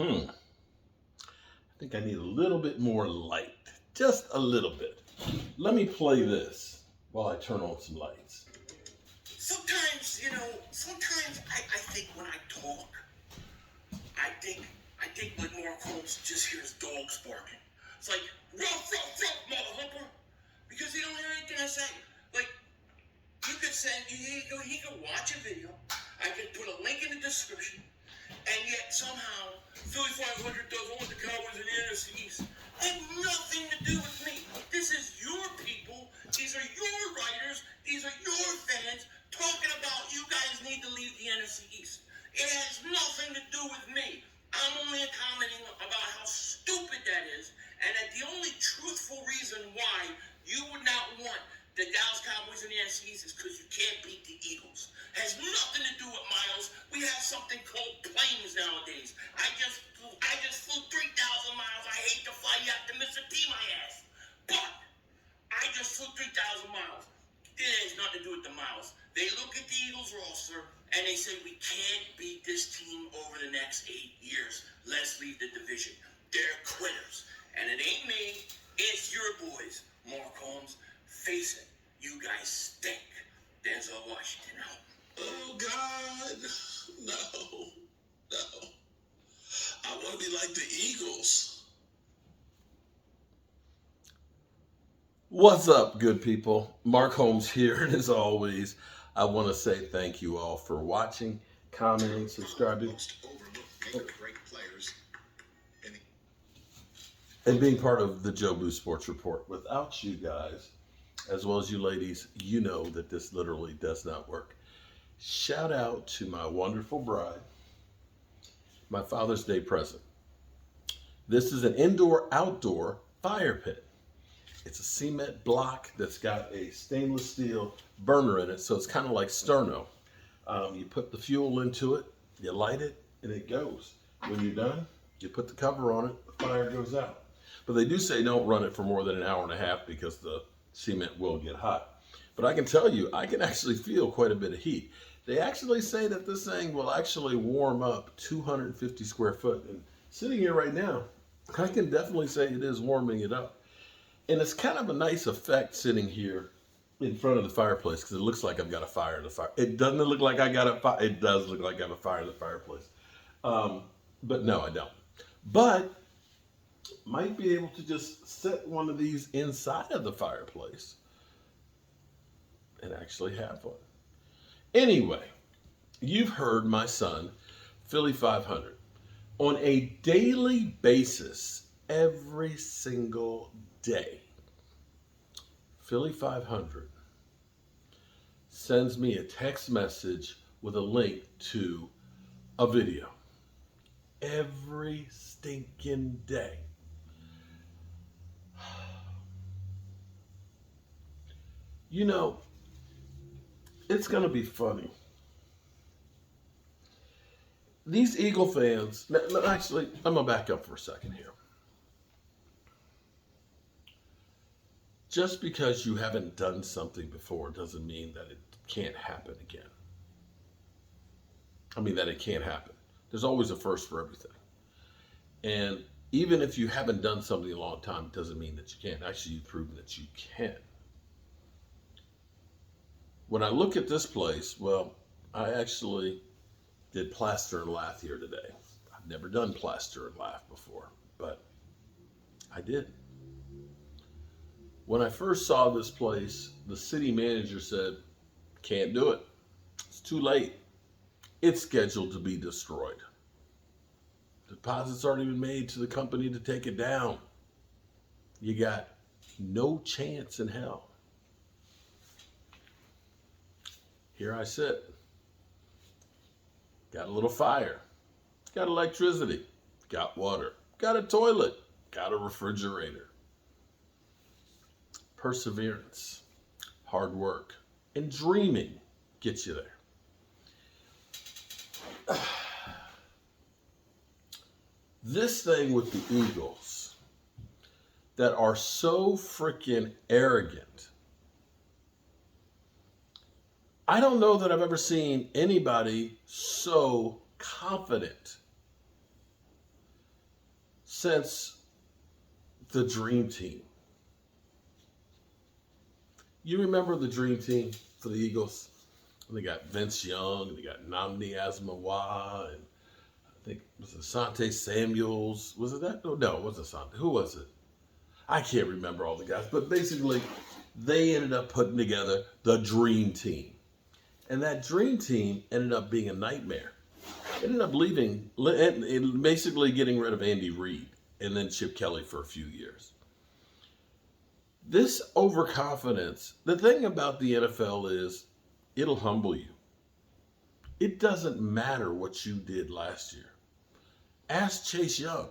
I think I need a little bit more light. Just a little bit. Let me play this while I turn on some lights. Sometimes, sometimes I think when I talk, I think, like Mark Holmes just hears dogs barking. It's like, ruff, ruff, ruff, mother humper. Because he don't hear anything I say. Like, you could send, he could watch a video. I could put a link in the description. And yet somehow, Philly 500 does all the Cowboys in the NFC East. Had nothing to do with me. This is your people. These are your writers. These are your fans talking about you guys need to leave the NFC East. It has nothing to do with me. I'm only commenting about how stupid that is, and that the only truthful reason why you would not want the Dallas Cowboys in the NFC East is because you can't beat the Eagles. Has nothing to do with Miles. We have something called planes nowadays. I just flew 3,000 miles. I hate to fly. You have to miss a T my ass. But I just flew 3,000 miles. It has nothing to do with the miles. They look at the Eagles roster and they say, we can't beat this team over the next 8 years. Let's leave the division. They're quitters. And it ain't me. It's your boys. Mark Holmes, face it. You guys stink. Denzel Washington out. Oh, God. No. No. I want to be like the Eagles. What's up, good people? Mark Holmes here, and as always, I want to say thank you all for watching, commenting, subscribing, and being part of the Joe Boo Sports Report. Without you guys, as well as you ladies, you know that this literally does not work. Shout out to my wonderful bride, my Father's Day present. This is an indoor-outdoor fire pit. It's a cement block that's got a stainless steel burner in it, so it's kind of like sterno. You put the fuel into it, you light it, and it goes. When you're done, you put the cover on it, the fire goes out. But they do say don't run it for more than an hour and a half because the cement will get hot. But I can tell you, I can actually feel quite a bit of heat. They actually say that this thing will actually warm up 250 square foot. And sitting here right now, I can definitely say it is warming it up. And it's kind of a nice effect sitting here in front of the fireplace because it looks like I've got a fire in the fire. It doesn't look like I got a fire. It does look like I have a fire in the fireplace. But no, I don't. But might be able to just set one of these inside of the fireplace and actually have one. Anyway, you've heard my son, Philly 500, on a daily basis, every single day. Philly 500 sends me a text message with a link to a video every stinking day. You know, it's going to be funny. These Eagle fans, actually, I'm going to back up for a second here. Just because you haven't done something before doesn't mean that it can't happen again. I mean, that it can't happen. There's always a first for everything. And even if you haven't done something in a long time, it doesn't mean that you can't. Actually, you've proven that you can. When I look at this place, well, I actually did plaster and lath here today. I've never done plaster and lath before, but I did. When I first saw this place, the city manager said, can't do it. It's too late. It's scheduled to be destroyed. Deposits aren't even made to the company to take it down. You got no chance in hell. Here I sit. Got a little fire. Got electricity. Got water. Got a toilet. Got a refrigerator. Perseverance, hard work, and dreaming gets you there. This thing with the Eagles that are so freaking arrogant. I don't know that I've ever seen anybody so confident since the Dream Team. You remember the Dream Team for the Eagles? They got Vince Young, they got Nnamdi Asomugha, and I think was it Asante Samuels? Was it that? No, it wasn't Asante. Who was it? I can't remember all the guys, but basically, they ended up putting together the Dream Team, and that Dream Team ended up being a nightmare. Ended up leaving, basically getting rid of Andy Reid and then Chip Kelly for a few years. This overconfidence, the thing about the NFL is it'll humble you. It doesn't matter what you did last year. Ask Chase Young.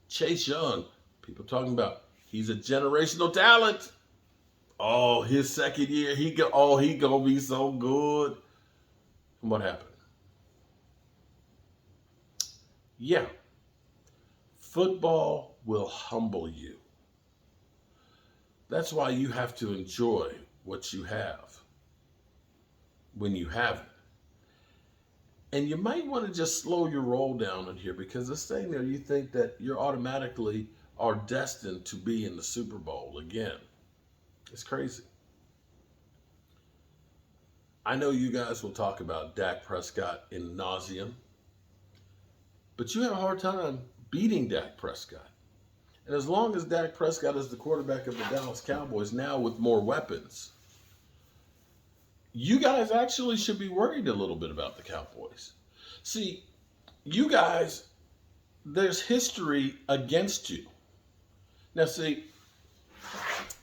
Chase Young, people talking about he's a generational talent. Oh, his second year, he gonna be so good. And what happened? Yeah, football will humble you. That's why you have to enjoy what you have when you have it. And you might want to just slow your roll down in here, because this thing there, you think that you're automatically are destined to be in the Super Bowl again. It's crazy. I know you guys will talk about Dak Prescott in nauseam, but you have a hard time beating Dak Prescott. And as long as Dak Prescott is the quarterback of the Dallas Cowboys, now with more weapons, you guys actually should be worried a little bit about the Cowboys. See, you guys, there's history against you. Now, see,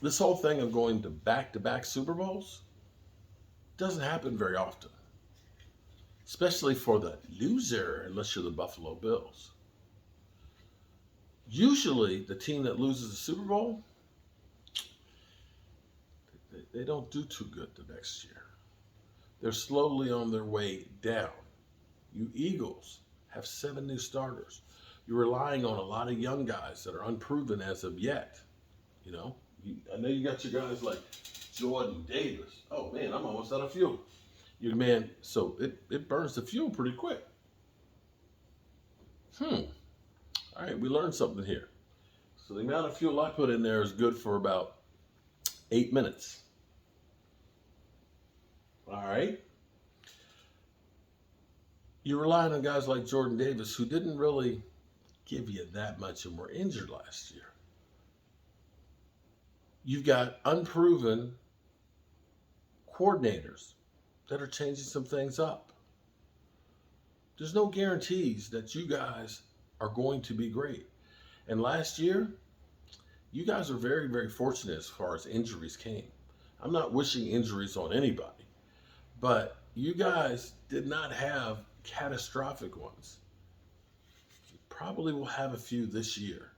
this whole thing of going to back-to-back Super Bowls doesn't happen very often, especially for the loser, unless you're the Buffalo Bills. Usually, the team that loses the Super Bowl, they don't do too good the next year. They're slowly on their way down. You Eagles have 7 new starters. You're relying on a lot of young guys that are unproven as of yet. You know, I know you got your guys like Jordan Davis. Oh man, I'm almost out of fuel. So it burns the fuel pretty quick. All right, we learned something here. So the amount of fuel I put in there is good for about 8 minutes. All right. You're relying on guys like Jordan Davis, who didn't really give you that much and were injured last year. You've got unproven coordinators that are changing some things up. There's no guarantees that you guys are going to be great. And last year, you guys are very, very fortunate as far as injuries came. I'm not wishing injuries on anybody, but you guys did not have catastrophic ones. You probably will have a few this year.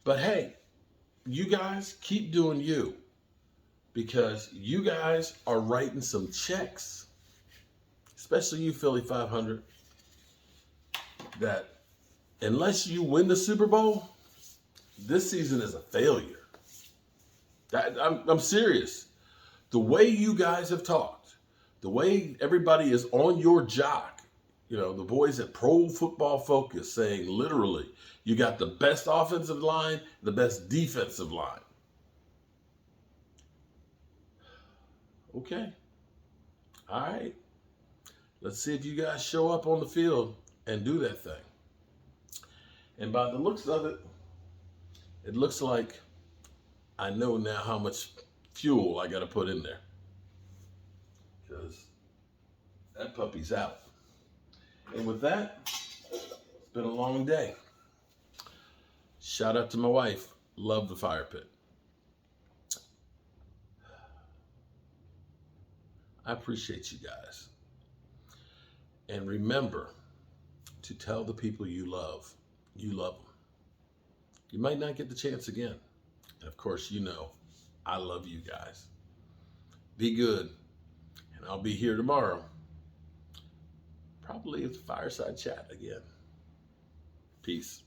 But hey, you guys keep doing you, because you guys are writing some checks, especially you Philly 500, that unless you win the Super Bowl, this season is a failure. I'm serious. The way you guys have talked, the way everybody is on your jock, you know, the boys at Pro Football Focus saying literally, you got the best offensive line, the best defensive line. Okay. All right. Let's see if you guys show up on the field and do that thing. And by the looks of it, it looks like I know now how much fuel I got to put in there, because that puppy's out. And with that, it's been a long day. Shout out to my wife. Love the fire pit. I appreciate you guys. And remember to tell the people you love them. You might not get the chance again. And of course, you know, I love you guys. Be good. And I'll be here tomorrow. Probably at the fireside chat again. Peace.